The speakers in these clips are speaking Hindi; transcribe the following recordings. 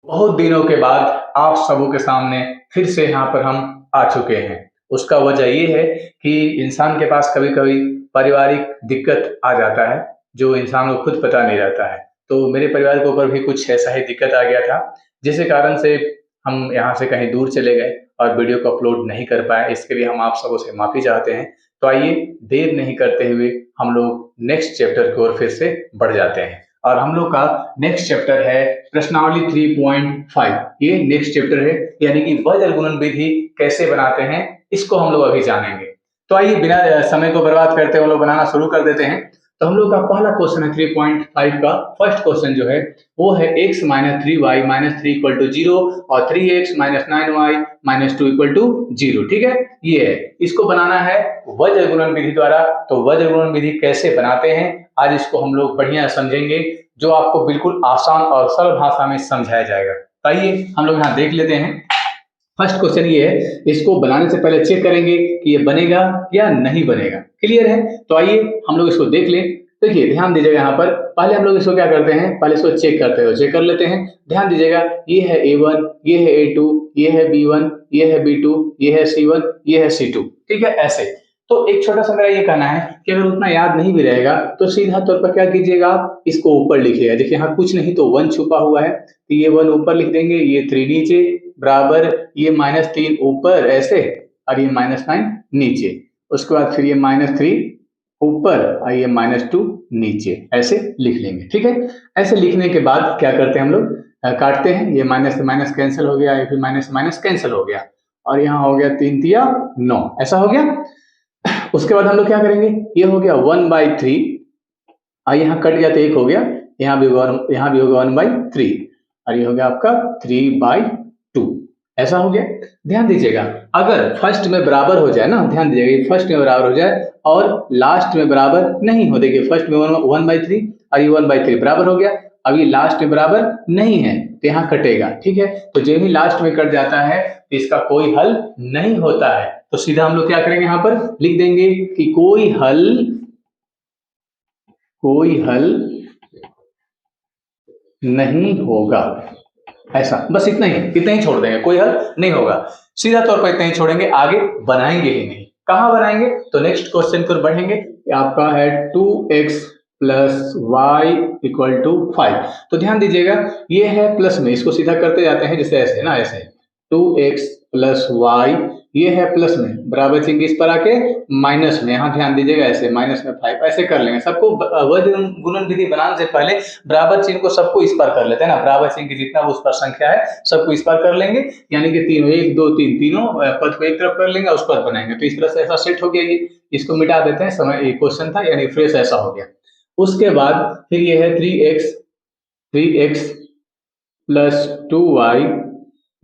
बहुत दिनों के बाद आप सबों के सामने फिर से यहाँ पर हम आ चुके हैं। उसका वजह ये है कि इंसान के पास कभी-कभी पारिवारिक दिक्कत आ जाता है, जो इंसान को खुद पता नहीं रहता है। तो मेरे परिवार के ऊपर भी कुछ ऐसा ही दिक्कत आ गया था, जिसके कारण से हम यहाँ से कहीं दूर चले गए और वीडियो को अपलोड नहीं कर पाए। इसके लिए हम आप सबों से माफ़ी चाहते हैं। तो आइए देर नहीं करते हुए हम लोग नेक्स्ट चैप्टर की ओर फिर से बढ़ जाते हैं। और हम लोग का नेक्स्ट चैप्टर है प्रश्नावली 3.5। ये नेक्स्ट चैप्टर है, यानी कि वज्र गुणन विधि कैसे बनाते हैं, इसको हम लोग अभी जानेंगे। तो आइए बिना समय को बर्बाद करते हुए हम लोग बनाना शुरू कर देते हैं। तो हम लोग का पहला क्वेश्चन है 3.5 का फर्स्ट क्वेश्चन जो है वो है x minus 3y minus 3 equal to 0 और 3x minus 9y minus 2 equal to 0। ठीक है, ये है, इसको बनाना है वज्र गुणन विधि द्वारा। तो वज्र गुणन विधि कैसे बनाते हैं आज इसको हम लोग बढ़िया समझेंगे, जो आपको बिल्कुल आसान और सरल भाषा में समझाया जाएगा। तो आइए हम लोग यहाँ देख लेते हैं। फर्स्ट क्वेश्चन ये है, इसको बनाने से पहले चेक करेंगे कि ये बनेगा या नहीं बनेगा। क्लियर है? तो आइए हम लोग इसको देख लें। देखिए ध्यान दीजिएगा, यहाँ पर पहले हम लोग इसको क्या करते हैं, पहले इसको चेक करते हैं, चेक कर लेते हैं। ध्यान दीजिएगा, ये है A1, ये है A2, ये है B1, ये है B2, ये है C1, ये है C2। ठीक है, ऐसे। तो एक छोटा सा मेरा ये कहना है कि अगर उतना याद नहीं भी रहेगा तो सीधा तौर पर क्या कीजिएगा, आप इसको ऊपर लिखिएगा। देखिए यहाँ कुछ नहीं तो 1 छुपा हुआ है, तो ये 1 ऊपर लिख देंगे, ये 3 नीचे, बराबर ये -3 ऊपर ऐसे और ये -9 नीचे। उसके बाद फिर ये -3 ऊपर और ये -2 नीचे, ऐसे लिख लेंगे। ठीक है, ऐसे लिखने के बाद क्या करते हैं हम लोग, काटते हैं। ये माइनस से माइनस कैंसिल हो गया, ये फिर माइनस से माइनस कैंसिल हो गया और यहाँ हो गया 3 तिया 9, ऐसा हो गया। उसके बाद हम लोग क्या करेंगे, ये हो गया 1/3 और यहाँ कट गया तो 1 हो गया, यहाँ भी होगा 1/3 और ये हो गया आपका 3/2, ऐसा हो गया। ध्यान दीजिएगा, अगर फर्स्ट में बराबर हो जाए ना, ध्यान दीजिएगा फर्स्ट में बराबर हो जाए और लास्ट में बराबर नहीं हो, देखिए फर्स्ट में 1/3 और ये 1/3 बराबर हो गया, अभी लास्ट में बराबर नहीं है तो यहाँ कटेगा। ठीक है, तो जो भी लास्ट में कट जाता है तो इसका कोई हल नहीं होता है। तो सीधा हम लोग क्या करेंगे, यहाँ पर लिख देंगे कि कोई हल नहीं होगा, ऐसा, बस इतना ही छोड़ देंगे, कोई हल नहीं होगा। सीधा तौर पर इतना ही छोड़ेंगे, आगे बनाएंगे ही नहीं। कहां बनाएंगे, तो नेक्स्ट क्वेश्चन पर बढ़ेंगे। आपका है 2x plus Y equal to 5। तो ध्यान दीजिएगा, ये है प्लस में, इसको सीधा करते जाते हैं जैसे ऐसे ना, ऐसे 2x प्लस वाई, ये है प्लस में, बराबर चिन्ह इस पर आके माइनस में, यहाँ ध्यान दीजिएगा ऐसे माइनस में 5, ऐसे कर लेंगे। सबको वज्र गुणन विधि बनाने से पहले बराबर चिन्ह को सबको इस पर कर लेते हैं ना, बराबर चिन्ह की जितना उस पर संख्या है सबको इस पर कर लेंगे, यानी कि तीनों 1 2 3 तीनों पद को एक तरफ कर लेंगे, उस पर बनाएंगे। तो इस तरह से ऐसा सेट हो गया, ये इसको मिटा देते हैं, समय एक क्वेश्चन था यानी फ्रेश ऐसा हो गया। उसके बाद फिर ये है 3x प्लस 2y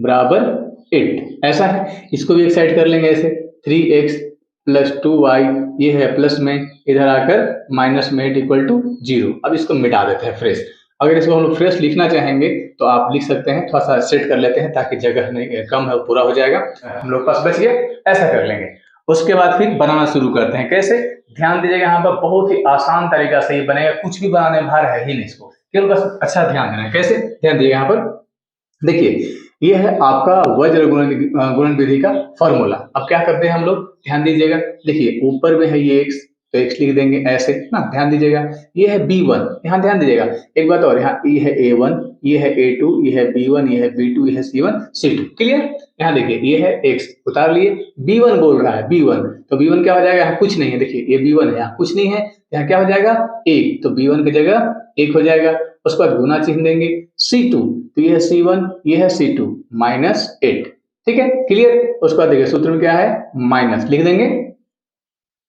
बराबर 8, ऐसा है। इसको भी एक साइड कर लेंगे ऐसे, 3x प्लस 2y, ये है प्लस में, इधर आकर माइनस में 8 इक्वल टू 0। अब इसको मिटा देते हैं फ्रेश। अगर इसको हम लोग फ्रेश लिखना चाहेंगे तो आप लिख सकते हैं, थोड़ा सा सेट कर लेते हैं ताकि जगह नहीं कम है, पूरा हो जाएगा, हम लोग पास बच गया, ऐसा कर लेंगे। उसके बाद फिर बनाना शुरू करते हैं। कैसे, ध्यान दीजिएगा, यहाँ पर बहुत ही आसान तरीका से ये बनेगा, कुछ भी बनाने में भार है ही नहीं, इसको केवल बस अच्छा ध्यान देना है। कैसे, ध्यान दीजिएगा, यहाँ पर देखिए ये है आपका वज्र गुणन विधि का फॉर्मूला। अब क्या करते हैं हम लोग, ध्यान दीजिएगा, देखिए ऊपर में है ये x, तो x लिख देंगे ऐसे ना, ध्यान दीजिएगा। ये है B1, यहाँ ध्यान दीजिएगा, एक बात और, यहाँ ये है A1, ये है A2, ये है B1, ये है B2, ये है C1 C2। क्लियर, यहाँ देखिए ये है x उतार लिए, B1 बोल रहा है, B1, तो B1 क्या हो जाएगा, यहाँ कुछ नहीं है, देखिए ये B1 है, यहाँ कुछ नहीं है, यहाँ क्या हो जाएगा 1, तो B1 की जगह 1 हो जाएगा। उसके बाद गुना चिन्ह देंगे, C2, तो ये है C1, ये है C2, -8। ठीक है, क्लियर। उसके बाद देखिए सूत्र में क्या है, माइनस लिख देंगे।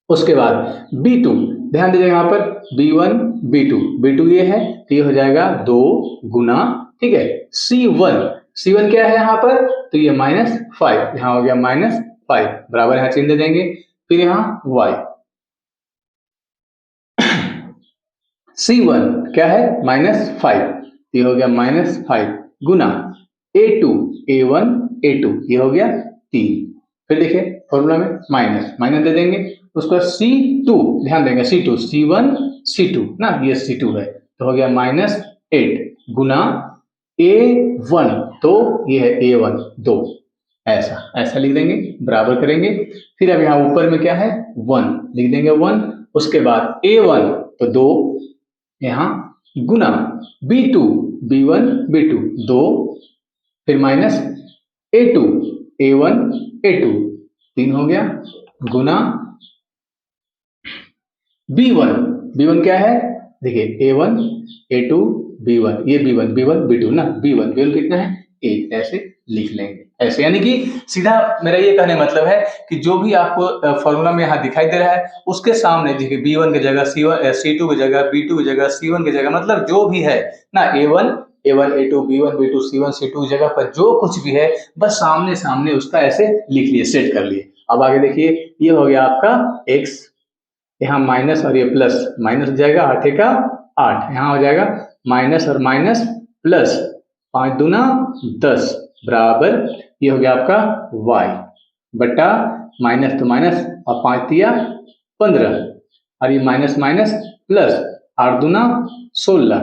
उसके बाद B2, ध्यान दीजिएगा, यहाँ पर B1 B2 ये है, तो ये हो जाएगा 2 गुना, ठीक है, C1 क्या है यहाँ पर, तो ये -5, यहाँ हो गया -5, बराबर यहाँ चिन्ह दे देंगे। फिर यहाँ y, C1 क्या है -5, ये हो गया -5 गुना A1 ये हो गया 3। फिर देखिए फॉर्मूला में माइनस दे देंगे। उसको C2, ध्यान देंगे C2, C1 C2 ना, ये C2 है, तो हो गया -8 गुना A1 तो ये है A1 2, ऐसा ऐसा लिख देंगे, बराबर करेंगे। फिर अब यहाँ ऊपर में क्या है 1 लिख देंगे 1, उसके बाद A1 तो 2, यहाँ गुना B2 B1 B2 2, फिर माइनस A2 A1 A2 3 हो गया, गुना B1 B1 क्या है देखिए A1 A2 B1, ये B1 B1 B2 ना, B1 B1 कितना है 1, ऐसे लिख लेंगे ऐसे। यानी कि सीधा मेरा ये कहने मतलब है कि जो भी आपको फॉर्मूला में यहाँ दिखाई दे रहा है उसके सामने देखिए B1 की जगह C2 की जगह B2 की जगह C1 की जगह, मतलब जो भी है ना A1 A2 B1 B2 C1 C2 की जगह पर जो कुछ भी है बस सामने सामने उसका ऐसे लिख लिए, सेट कर लिए। अब आगे देखिए ये हो गया आपका x, यहाँ माइनस और ये प्लस, माइनस हो जाएगा 8 का 8, यहाँ हो जाएगा माइनस और माइनस प्लस 5 दूना 10 बराबर ये हो गया आपका y बटा माइनस तो माइनस और 5 दिया 15, और ये माइनस माइनस प्लस 8 दूना 16,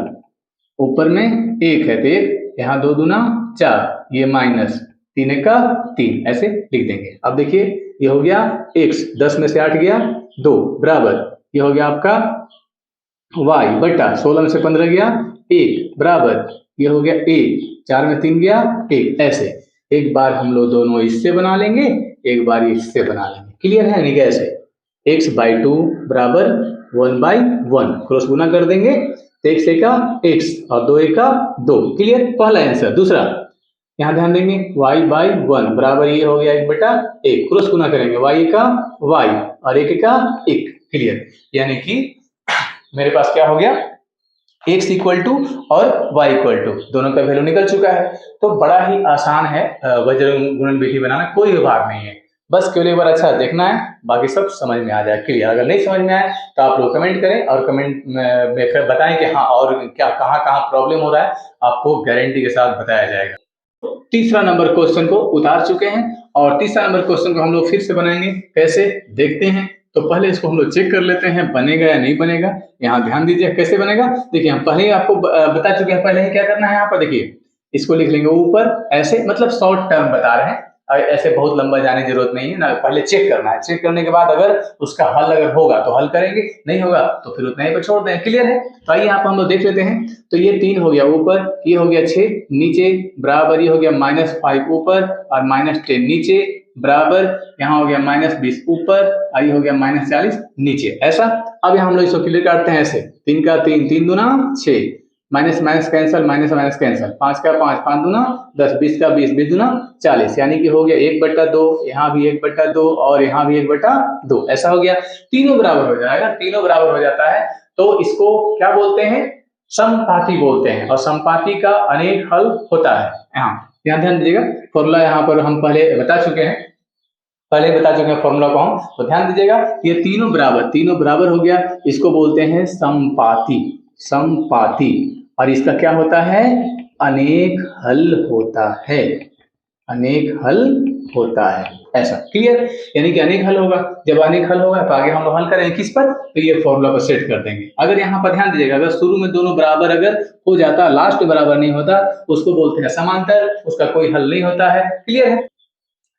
ऊपर में 1 है तो 1, यहाँ 2 दूना 4, ये माइनस 3 का 3, ऐसे लिख देंगे। अब देखिए ये हो गया x, 10 में से 8 गया 2 बराबर ये हो गया आपका y बटा 16 में से 15 गया 1 बराबर ये हो गया a, 4 में 3 गया 1, ऐसे एक बार हम लोग दोनों इससे बना लेंगे, एक बार इससे बना लेंगे। क्लियर है नहीं? कैसे x/2 बराबर 1/1 क्रॉस गुना कर देंगे तो x का x और 2 का 2। क्लियर, पहला आंसर। दूसरा यहाँ ध्यान देंगे y/1 बराबर ये हो गया 1/1 क्रॉस गुना करेंगे y का y और 1 का 1। क्लियर, यानी कि मेरे पास क्या हो गया x इक्वल टू और y इक्वल टू, दोनों का वैल्यू निकल चुका है। तो बड़ा ही आसान है वज्र गुणन विधि बनाना, कोई भी भार नहीं है, बस केवल एक बार अच्छा देखना है, बाकी सब समझ में आ जाए। क्लियर, अगर नहीं समझ में आए तो आप लोग कमेंट करें और कमेंट में बताएं कि हाँ और क्या कहाँ कहाँ प्रॉब्लम हो रहा है, आपको गारंटी के साथ बताया जाएगा। तीसरा नंबर क्वेश्चन को उतार चुके हैं और तीसरा नंबर क्वेश्चन को हम लोग फिर से बनाएंगे। कैसे देखते हैं, तो पहले इसको हम लोग चेक कर लेते हैं बनेगा या नहीं बनेगा। यहाँ ध्यान दीजिए कैसे बनेगा। देखिए हम पहले ही आपको बता चुके हैं, पहले ही क्या करना है यहाँ पर देखिए इसको लिख लेंगे ऊपर ऐसे, मतलब शॉर्ट टर्म बता रहे हैं, ऐसे बहुत लंबा जाने की जरूरत नहीं है ना। पहले चेक करना है, चेक करने के बाद अगर उसका हल अगर होगा तो हल करेंगे, नहीं होगा तो फिर उतना ही पर छोड़ दें। क्लियर है, तो आइए यहाँ पर हम लोग देख लेते हैं। तो ये 3 हो गया ऊपर, ये हो गया 6 नीचे बराबर ये हो गया -5 ऊपर और -10 नीचे बराबर यहाँ हो गया -20 ऊपर और ये हो गया -40 नीचे, ऐसा। अब यहाँ हम लोग इसको क्लियर काटते हैं ऐसे, 3 का 3 3 दूना 6, minus minus cancel, minus minus cancel, 5 का 5 5 दूना 10, 20 का 20 20 दूना 40, यानी कि हो गया 1/2, यहाँ भी 1/2 और यहाँ भी 1/2, ऐसा हो गया। तीनों बराबर हो जाएगा, तीनों बराबर हो जाता है तो इसको क्या बोलते हैं, समपाती बोलते हैं, और समपाती का अनेक हल होता है। यहाँ ध्यान दीजिएगा, फॉर्मूला यहाँ पर हम पहले बता चुके हैं, फॉर्मूला को हम, तो ध्यान दीजिएगा ये तीनों बराबर हो गया, इसको बोलते हैं समपाती, समपाती। और इसका क्या होता है, अनेक हल होता है, अनेक हल होता है, ऐसा। क्लियर, यानी कि अनेक हल होगा, जब अनेक हल होगा तो आगे हम हल करेंगे किस पर, तो ये फॉर्मूला को सेट कर देंगे। अगर यहाँ पर ध्यान दीजिएगा, अगर शुरू में दोनों बराबर अगर हो जाता, लास्ट में बराबर नहीं होता, उसको बोलते हैं समांतर, उसका कोई हल नहीं होता है। क्लियर है,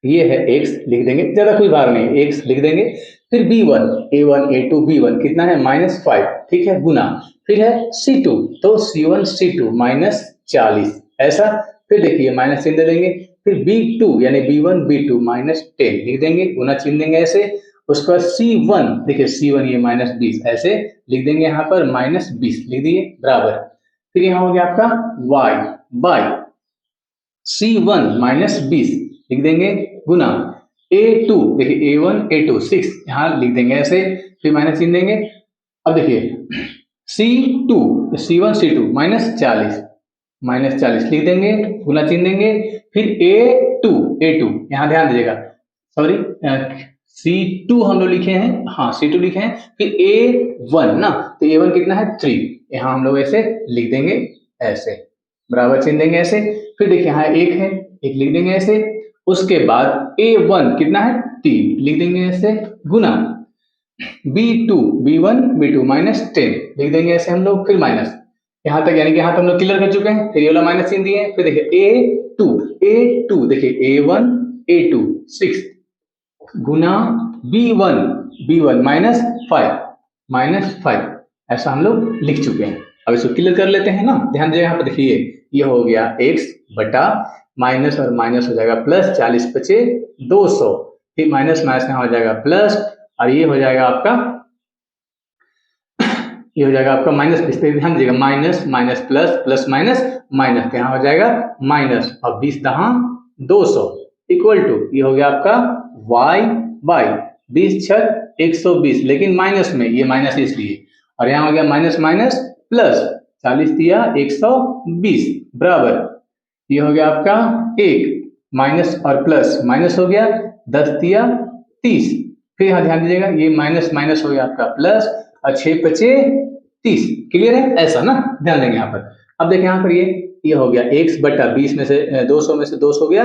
ये है x लिख देंगे, ज्यादा कोई भार नहीं, x लिख देंगे। फिर b1 a1 a2 b1 कितना है -5, ठीक है, गुना, फिर है c2 तो c1 c2 -40, ऐसा। फिर देखिए माइनस चिन्ह दे देंगे, फिर b2 यानी b1 b2 -10 लिख देंगे, गुना चिन्ह देंगे ऐसे। उसके बाद c1 देखिए c1 ये -20 ऐसे लिख देंगे, यहाँ पर -20 लिख दिए बराबर। फिर यहाँ हो गया आपका y बाय c1 -20 लिख देंगे, गुना a2 देखिए a1 a2 6 यहाँ लिख देंगे ऐसे, फिर माइनस चिन्ह देंगे। अब देखिए c2 c1 c2 -40 लिख देंगे, गुना चिन्ह देंगे। फिर a2 यहाँ ध्यान दीजिएगा, सॉरी c2 हम लोग लिखे हैं, हाँ c2 लिखे हैं। फिर a1 ना, तो a1 कितना है 3, यहाँ हम लोग ऐसे लिख देंगे ऐसे, बराबर चिन्ह देंगे ऐसे। फिर देखिए यहाँ एक है, एक लिख देंगे ऐसे। उसके बाद a1 कितना है 3 लिख देंगे ऐसे, गुना b1 b2 -10 लिख देंगे ऐसे हम लोग, फिर माइनस, यहाँ तक, यानी कि यहाँ तक हम लोग क्लियर कर चुके हैं। फिर ये वाला माइनस चिन्ह दिए, फिर देखिए A2 देखिए A1 A2 6 गुना B1 -5 ऐसा हम लोग लिख चुके हैं। अब इसको क्लियर कर लेते हैं ना। ध्यान दीजिए यहाँ पर, देखिए ये हो गया x बटा माइनस और माइनस हो जाएगा प्लस, 40 बचे 200, फिर माइनस माइनस यहाँ हो जाएगा प्लस, और ये हो जाएगा आपका माइनस। इस पर ध्यान दीजिएगा, minus minus plus plus minus minus, यहाँ हो जाएगा माइनस, और 20 दहां 200 इक्वल टू ये हो गया आपका y बाई 20 छक 120, लेकिन माइनस में, ये माइनस इसलिए, और यहाँ हो गया माइनस माइनस प्लस, 40 दिया 120 बराबर, ये हो गया आपका 1 माइनस और प्लस माइनस हो गया 10 दिया 30, फिर यहाँ ध्यान दीजिएगा ये माइनस माइनस हो गया आपका प्लस, और 6 बचे 30। क्लियर है ऐसा ना, ध्यान देंगे यहाँ पर। अब देखिए यहाँ पर ये हो गया x बटा 20 में से 200 में से 200 हो गया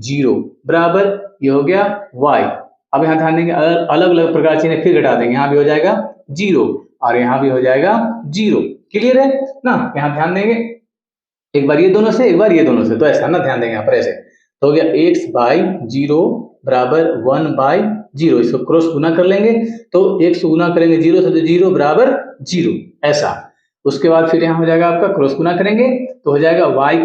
0 बराबर, ये हो गया y। अब यहाँ ध्यान देंगे, अलग अलग प्रकार चिन्ह फिर घटा देंगे, यहाँ भी हो जाएगा 0 और यहाँ भी हो जाएगा 0। क्लियर है ना, यहाँ ध्यान देंगे, एक बार ये दोनों से एक बार ये दोनों से, तो ऐसा ना, ध्यान देंगे यहाँ पर ऐसे, तो हो गया x बाई 0 बराबर 1 बाई 0, इसको क्रॉस गुना कर लेंगे, तो x गुना करेंगे 0 से, तो 0 बराबर 0 ऐसा। उसके बाद फिर यहाँ हो जाएगा आपका क्रॉस गुना करेंगे, तो हो जाएगा y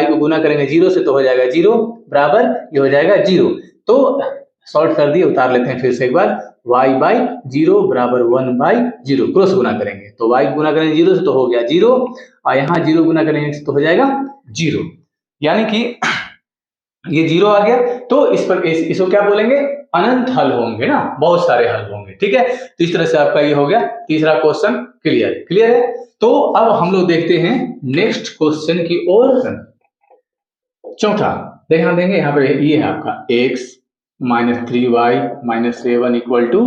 को गुना करेंगे 0 से, तो हो जाएगा 0 बराबर, ये हो जाएगा 0। तो सॉल्व कर दिए, उतार लेते हैं फिर से एक बार, y बाई 0 बराबर 1 बाई 0, क्रॉस गुना करेंगे तो y गुना करेंगे 0 से, तो हो गया 0, और यहाँ 0 गुना करेंगे तो हो जाएगा 0, यानी कि ये 0 आ गया। तो इस पर इसको क्या बोलेंगे, अनंत हल होंगे ना, बहुत सारे हल होंगे। ठीक है, तो इस तरह से आपका ये हो गया तीसरा क्वेश्चन क्लियर है। तो अब हम लोग देखते हैं नेक्स्ट क्वेश्चन की ओर। चौथा ध्यान देंगे, यहाँ पर ये है आपका x minus 3y minus 7 equal to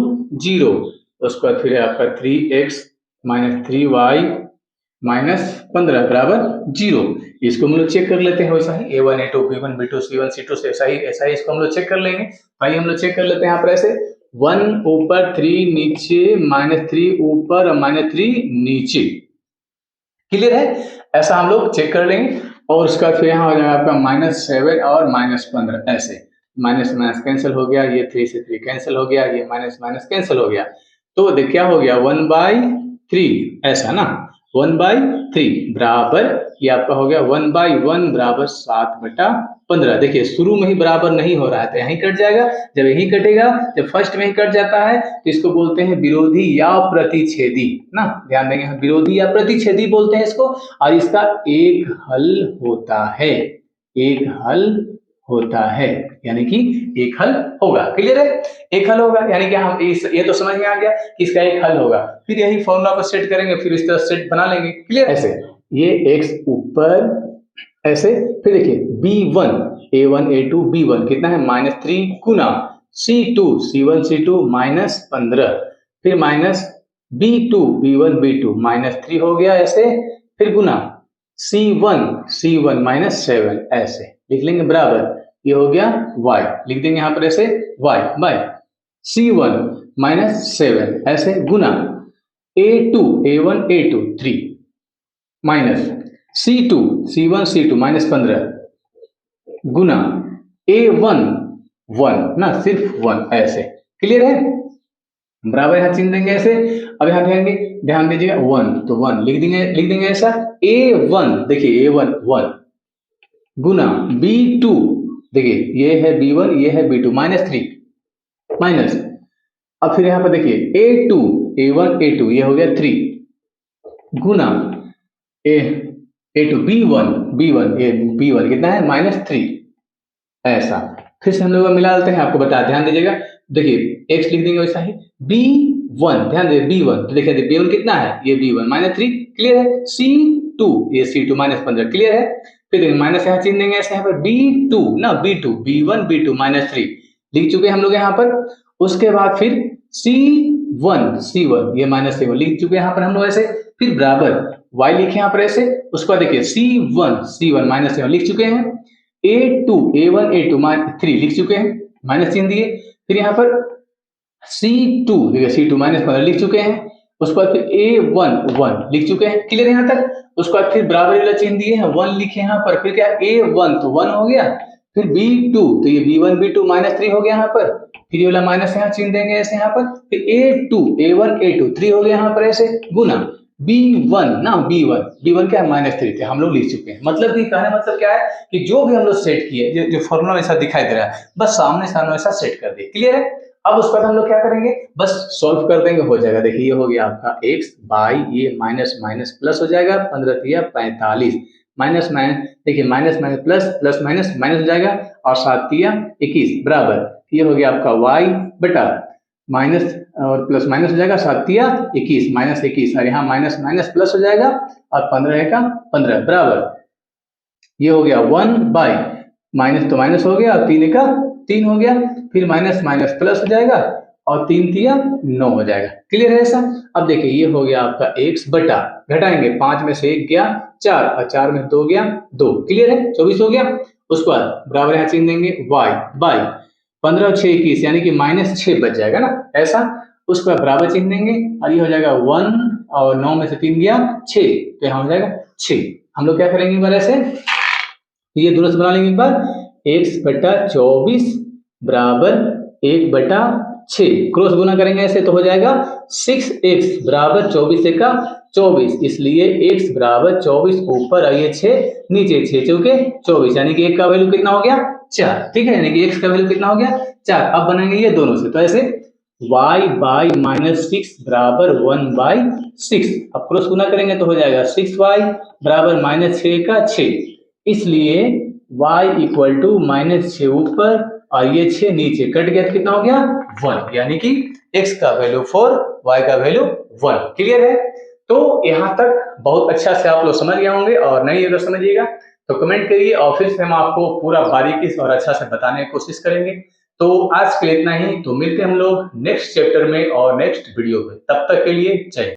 0, उसके बाद फिर है आपका 3x माइनस 3y माइनस 15 बराबर 0। इसको हम लोग चेक कर लेते हैं वैसा ही, A1 A2 B1 B2 C1 C2 से ऐसा ही इसको हम लोग चेक कर लेंगे। भाई हम लोग चेक कर लेते हैं यहाँ पर ऐसे, 1 ऊपर 3 नीचे, -3 ऊपर और -3 नीचे। क्लियर है, ऐसा हम लोग चेक कर लेंगे। और उसका फिर यहाँ हो जाएगा आपका -7 और -15, ऐसे माइनस माइनस कैंसिल हो गया, ये 3 से 3 कैंसिल हो गया, ये माइनस माइनस कैंसिल हो गया, तो देख क्या हो गया 1/3 ऐसा ना, 1/3 बराबर, ये आपका हो गया 1/1 बराबर 7/15। देखिए शुरू में ही बराबर नहीं हो रहा है तो यहीं कट जाएगा, जब यहीं कटेगा, जब फर्स्ट में ही कट जाता है तो इसको बोलते हैं विरोधी या प्रतिच्छेदी ना। ध्यान देंगे, विरोधी या प्रतिच्छेदी बोलते हैं इसको, और इसका एक हल होता है, यानी कि एक हल होगा। क्लियर है, एक हल होगा, यानी कि हम ये तो समझ में आ गया कि इसका एक हल होगा। फिर यही फॉर्मूला को सेट करेंगे, फिर इस तरह सेट बना लेंगे। क्लियर, ऐसे ये x ऊपर ऐसे, फिर देखिए B1 A1 A2 B1 कितना है -3 गुना C2 C1 C2 -15, फिर माइनस B2 B1 B2 -3 हो गया ऐसे, फिर गुना C1 -7 ऐसे लिख लेंगे बराबर, ये हो गया y, लिख देंगे यहाँ पर ऐसे y बाय C1 -7 ऐसे गुना A1 A2 3 minus C2 C1 C2 -15 गुना A1 1 ना, सिर्फ 1 ऐसे। क्लियर है, बराबर यहाँ चिन्ह देंगे ऐसे। अब यहाँ ध्यान दीजिएगा 1, तो 1 लिख देंगे ऐसा, A1 देखिए A1 1 गुना B2, देखिए ये है B1 ये है B2 -3 माइनस, अब फिर यहाँ पर देखिए A2 A1 A2 ये हो गया 3 गुना A2 B1 ये B1 कितना है -3 ऐसा। फिर से हम लोग मिला लेते हैं, आपको बता ध्यान दीजिएगा, देखिए x लिख देंगे वैसा ही, B1 ध्यान दे B1, तो देखिए B1 कितना है, ये B1 -3। क्लियर है, C2 ये C2 -15। क्लियर है, फिर देखिए माइनस यहाँ चिन्ह देंगे ऐसे, यहाँ पर B2 ना B2 B1 B2 -3 लिख चुके हम लोग यहाँ पर। उसके बाद फिर C1 ये -7 लिख चुके यहाँ पर हम लोग ऐसे, फिर बराबर y लिखे यहाँ पर ऐसे। उसके बाद देखिए C1 -7 लिख चुके हैं, A1 A2 3 लिख चुके हैं, माइनस चिन्ह दिए। फिर यहाँ पर C2 देखिए C2 -15 लिख चुके हैं, उसके बाद फिर A1 लिख चुके हैं, क्लियर यहाँ तक। उसके बाद फिर बराबर वाला चिन्ह दिए हैं, 1 लिखे यहाँ पर, फिर क्या A1 तो 1 हो गया, फिर B2 तो ये B1 B2 -3 हो गया यहाँ पर, फिर ये वाला माइनस यहाँ चिन्ह देंगे ऐसे यहाँ पर, फिर A2 A1 A2 3 हो गया यहाँ पर ऐसे, गुना B1 ना B1 क्या है -3 थे, हम लोग लिख चुके हैं। मतलब कि कहने मतलब क्या है कि जो भी हम लोग सेट किए, जो फॉर्मूला ऐसा दिखाई दे रहा है, बस सामने सामने ऐसा सेट कर दिए, क्लियर है। अब उसके बाद हम लोग क्या करेंगे, बस सॉल्व कर देंगे, हो जाएगा। देखिए ये हो गया आपका x बाई ये माइनस माइनस प्लस हो जाएगा, 15 तिया 45, माइनस माइनस देखिए minus minus plus, plus minus minus हो जाएगा, और 7 तिया 21 बराबर ये हो गया आपका y बटा माइनस और प्लस माइनस हो जाएगा, 7 तिया 21 माइनस 21, और यहाँ माइनस माइनस प्लस हो जाएगा, और 15 का 15 बराबर ये हो गया 1 बाई माइनस तो माइनस हो गया, और 3 का 3 हो गया, फिर माइनस माइनस प्लस हो जाएगा, और 3 तिया 9 हो जाएगा, क्लियर है ऐसा। अब देखिए ये हो गया आपका x बटा, घटाएंगे 5 में से 1 गया 4, और 4 में 2 गया 2, क्लियर है 24 हो गया। उसके बाद बराबर यहाँ चिन्ह देंगे y बाई 15 और 6 21 यानी कि -6 बच जाएगा ना ऐसा। उसके बाद बराबर चिन्ह देंगे, और ये हो जाएगा 1 और 9 में से 3 गया 6, तो यहाँ हो जाएगा 6। हम लोग क्या करेंगे एक बार ऐसे, ये दोनों से बना लेंगे एक बार, x बटा 24 बराबर 1 बटा 6, क्रॉस गुना करेंगे ऐसे तो हो जाएगा 6x बराबर 24 का 24, इसलिए x बराबर 24 ऊपर और ये 6 नीचे, 6 चौके 24 यानी कि 1 का वैल्यू कितना हो गया 4, ठीक है, यानी कि x का वैल्यू कितना हो गया 4। अब बनाएंगे ये दोनों से, तो ऐसे y बाई -6 बराबर 1 बाई 6, अब क्रॉस गुना करेंगे तो हो जाएगा 6y बराबर -6 का 6, इसलिए y इक्वल टू -6 ऊपर और ये 6 नीचे, कट गया तो कितना हो गया 1, यानी कि x का वैल्यू 4 y का वैल्यू 1, क्लियर है। तो यहाँ तक बहुत अच्छा से आप लोग समझ गए होंगे, और नहीं अगर समझिएगा तो कमेंट करिए, और फिर से हम आपको पूरा बारीकी से और अच्छा से बताने की कोशिश करेंगे। तो आज के लिए इतना ही, तो मिलते हैं हम लोग नेक्स्ट चैप्टर में और नेक्स्ट वीडियो में, तब तक के लिए जय।